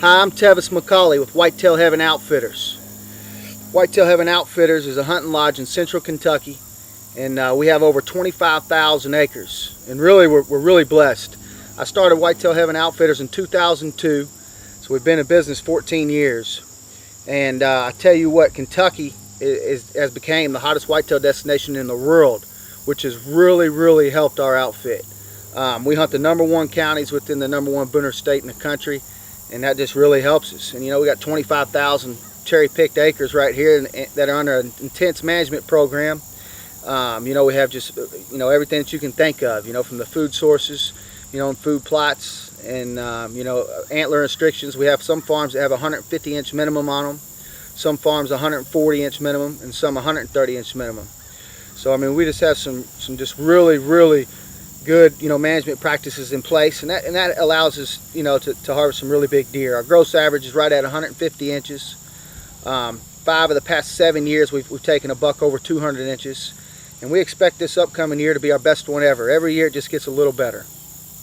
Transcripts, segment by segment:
Hi, I'm Tevis McCauley with Whitetail Heaven Outfitters. Whitetail Heaven Outfitters is a hunting lodge in central Kentucky, and we have over 25,000 acres, and really we're really blessed. I started Whitetail Heaven Outfitters in 2002, so we've been in business 14 years. And I tell you what, Kentucky has become the hottest whitetail destination in the world, which has really helped our outfit. We hunt the #1 counties within the #1 booner state in the country, and that just really helps us. And you know, we got 25,000 cherry-picked acres right here that are under an intense management program. You know, we have just, you know, everything that you can think of, you know, from the food sources, you know, and food plots, and you know, antler restrictions. We have some farms that have a 150-inch minimum on them, some farms 140-inch minimum, and some 130-inch minimum. So I mean, we just have some just really good, you know, management practices in place, and that allows us, you know, to harvest some really big deer. Our gross average is right at 150 inches. 5 of the past 7 years we've taken a buck over 200 inches, and we expect this upcoming year to be our best one ever. Every year it just gets a little better.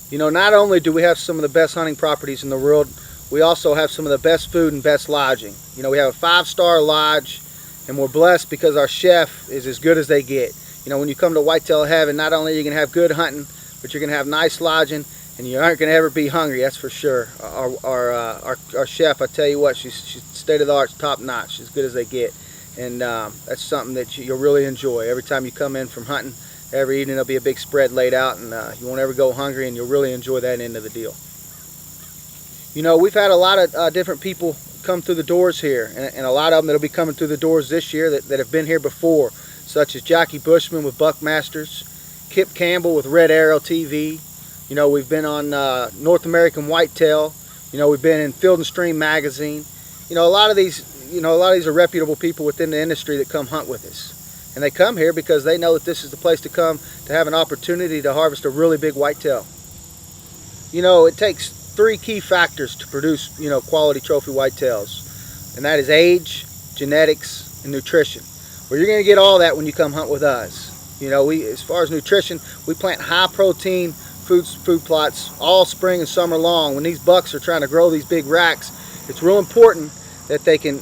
You know, not only do we have some of the best hunting properties in the world, we also have some of the best food and best lodging. You know, we have a 5-star lodge, and we're blessed because our chef is as good as they get. You know, when you come to Whitetail Heaven, not only are you going to have good hunting, but you're going to have nice lodging, and you aren't going to ever be hungry, that's for sure. Our chef, I tell you what, she's state-of-the-art, top-notch, as good as they get. And that's something that you'll really enjoy. Every time you come in from hunting, every evening there'll be a big spread laid out, and you won't ever go hungry, and you'll really enjoy that end of the deal. You know, we've had a lot of different people come through the doors here, and a lot of them that'll be coming through the doors this year that have been here before, such as Jackie Bushman with Buckmasters, Kip Campbell with Red Arrow TV. You know, we've been on North American Whitetail. You know, we've been in Field and Stream magazine. You know, a lot of these are reputable people within the industry that come hunt with us, and they come here because they know that this is the place to come to have an opportunity to harvest a really big whitetail. You know, it takes 3 key factors to produce, you know, quality trophy whitetails, and that is age, genetics, and nutrition. Well, you're going to get all that when you come hunt with us. You know, as far as nutrition, we plant high protein food plots all spring and summer long. When these bucks are trying to grow these big racks, it's real important that they can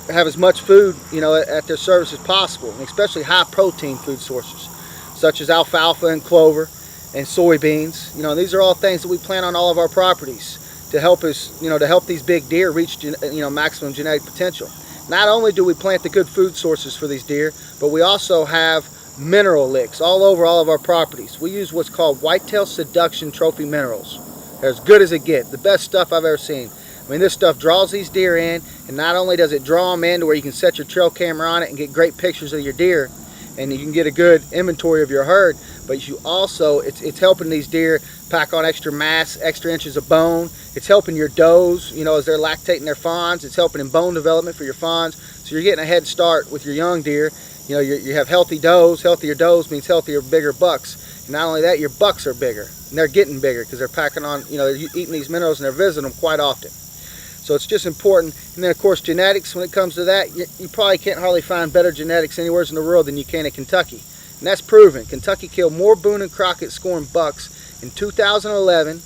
have as much food, you know, at their service as possible, and especially high protein food sources such as alfalfa and clover and soybeans. You know, these are all things that we plant on all of our properties to help us, you know, to help these big deer reach, you know, maximum genetic potential. Not only do we plant the good food sources for these deer, but we also have mineral licks all over all of our properties. We use what's called Whitetail Seduction Trophy minerals. They're as good as it gets. The best stuff I've ever seen. I mean, this stuff draws these deer in, and not only does it draw them in to where you can set your trail camera on it and get great pictures of your deer, and you can get a good inventory of your herd, but you also, it's helping these deer pack on extra mass, extra inches of bone. It's helping your does, you know, as they're lactating their fawns. It's helping in bone development for your fawns. So you're getting a head start with your young deer. You know, you have healthy does. Healthier does means healthier, bigger bucks. And not only that, your bucks are bigger, and they're getting bigger because they're packing on, you know, they're eating these minerals, and they're visiting them quite often. So it's just important. And then of course genetics, when it comes to that, you probably can't hardly find better genetics anywhere in the world than you can in Kentucky. And that's proven. Kentucky killed more Boone and Crockett scoring bucks in 2011,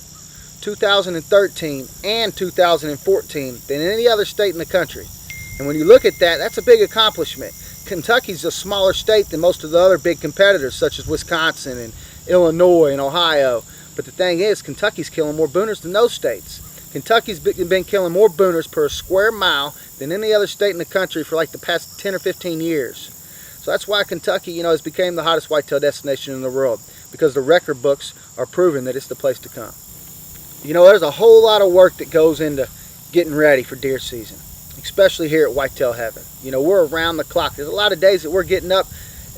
2013, and 2014 than any other state in the country. And when you look at that, that's a big accomplishment. Kentucky's a smaller state than most of the other big competitors, such as Wisconsin and Illinois and Ohio. But the thing is, Kentucky's killing more booners than those states. Kentucky's been killing more booners per square mile than any other state in the country for like the past 10 or 15 years. So that's why Kentucky, you know, has become the hottest whitetail destination in the world, because the record books are proving that it's the place to come. You know, there's a whole lot of work that goes into getting ready for deer season, especially here at Whitetail Heaven. You know, we're around the clock. There's a lot of days that we're getting up,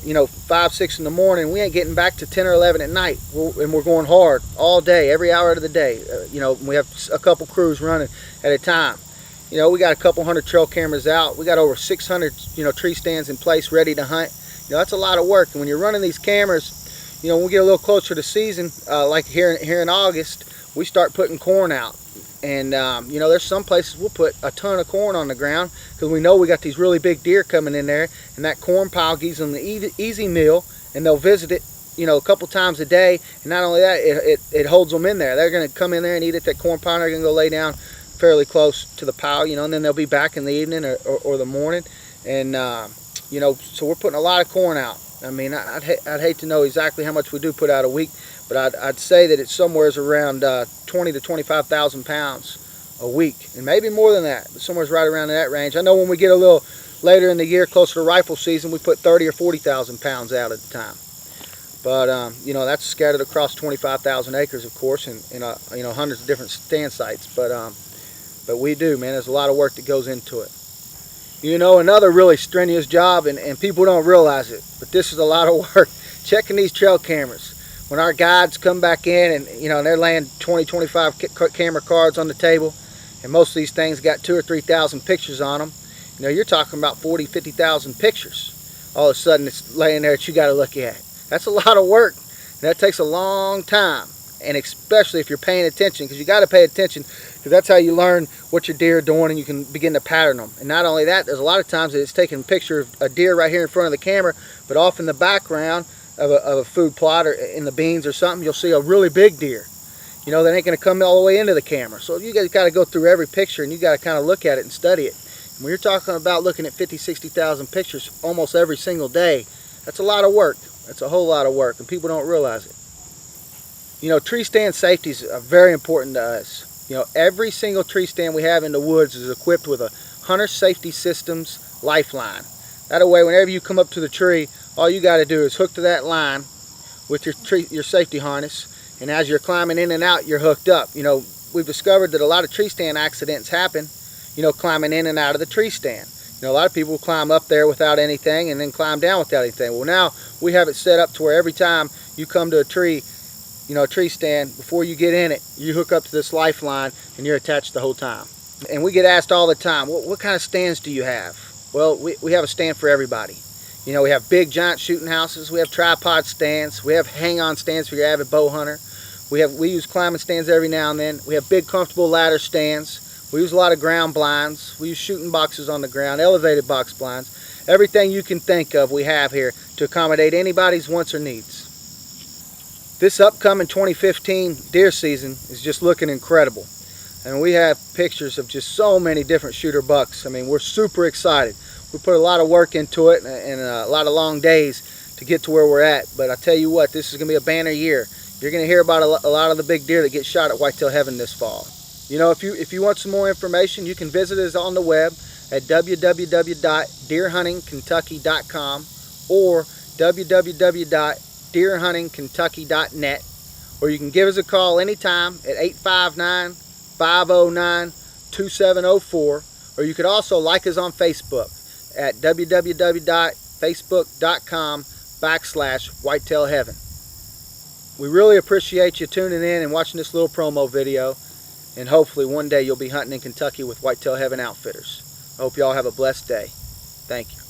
you know, 5, 6 in the morning. We ain't getting back to 10 or 11 at night, and we're going hard all day, every hour of the day. You know, we have a couple crews running at a time. You know, we got a couple hundred trail cameras out. We got over 600, you know, tree stands in place ready to hunt. You know, that's a lot of work. And when you're running these cameras, you know, when we get a little closer to season, like here in August, we start putting corn out. And you know, there's some places we'll put a ton of corn on the ground because we know we got these really big deer coming in there, and that corn pile gives them the easy meal, and they'll visit it, you know, a couple times a day. And not only that, it holds them in there. They're going to come in there and eat at that corn pile. They're going to go lay down fairly close to the pile, you know, and then they'll be back in the evening or the morning. And you know, so we're putting a lot of corn out. I mean, I'd hate to know exactly how much we do put out a week, but I'd say that it's somewhere around 20 to 25,000 pounds a week, and maybe more than that, but somewhere right around in that range. I know when we get a little later in the year, closer to rifle season, we put 30 or 40,000 pounds out at the time. But you know, that's scattered across 25,000 acres, of course, and you know, hundreds of different stand sites. But we do, man. There's a lot of work that goes into it. You know, another really strenuous job, and people don't realize it, but this is a lot of work. Checking these trail cameras. When our guides come back in, and you know, they're laying 20, 25 camera cards on the table, and most of these things got 2,000 or 3,000 pictures on them. You know, you're talking about 40, 50,000 pictures. All of a sudden, it's laying there that you got to look at. That's a lot of work. That takes a long time, and especially if you're paying attention, because you got to pay attention, because that's how you learn what your deer are doing, and you can begin to pattern them. And not only that, there's a lot of times that it's taking a picture of a deer right here in front of the camera, but off in the background of a food plot or in the beans or something, you'll see a really big deer. You know, that ain't going to come all the way into the camera. So you guys got to go through every picture, and you got to kind of look at it and study it. And when you're talking about looking at 50, 60,000 pictures almost every single day, that's a lot of work. That's a whole lot of work, and people don't realize it. You know, tree stand safety is very important to us. You know, every single tree stand we have in the woods is equipped with a Hunter Safety Systems lifeline. That way, whenever you come up to the tree, all you got to do is hook to that line with your safety harness, and as you're climbing in and out, you're hooked up. You know, we've discovered that a lot of tree stand accidents happen, you know, climbing in and out of the tree stand. You know, a lot of people climb up there without anything and then climb down without anything. Well, now we have it set up to where every time you come to a tree, you know, a tree stand, before you get in it, you hook up to this lifeline and you're attached the whole time. And we get asked all the time, what kind of stands do you have? Well, we have a stand for everybody. You know, we have big giant shooting houses, we have tripod stands, we have hang-on stands for your avid bow hunter. We use climbing stands every now and then. We have big comfortable ladder stands. We use a lot of ground blinds. We use shooting boxes on the ground, elevated box blinds. Everything you can think of we have here to accommodate anybody's wants or needs. This upcoming 2015 deer season is just looking incredible. And we have pictures of just so many different shooter bucks. I mean, we're super excited. We put a lot of work into it and a lot of long days to get to where we're at. But I tell you what, this is going to be a banner year. You're going to hear about a lot of the big deer that get shot at Whitetail Heaven this fall. You know, if you want some more information, you can visit us on the web at www.deerhuntingkentucky.com or www.deerhuntingkentucky.net, or you can give us a call anytime at 859-509-2704, or you could also like us on Facebook at www.facebook.com/Whitetail Heaven. We really appreciate you tuning in and watching this little promo video, and hopefully one day you'll be hunting in Kentucky with Whitetail Heaven Outfitters. I hope y'all have a blessed day. Thank you.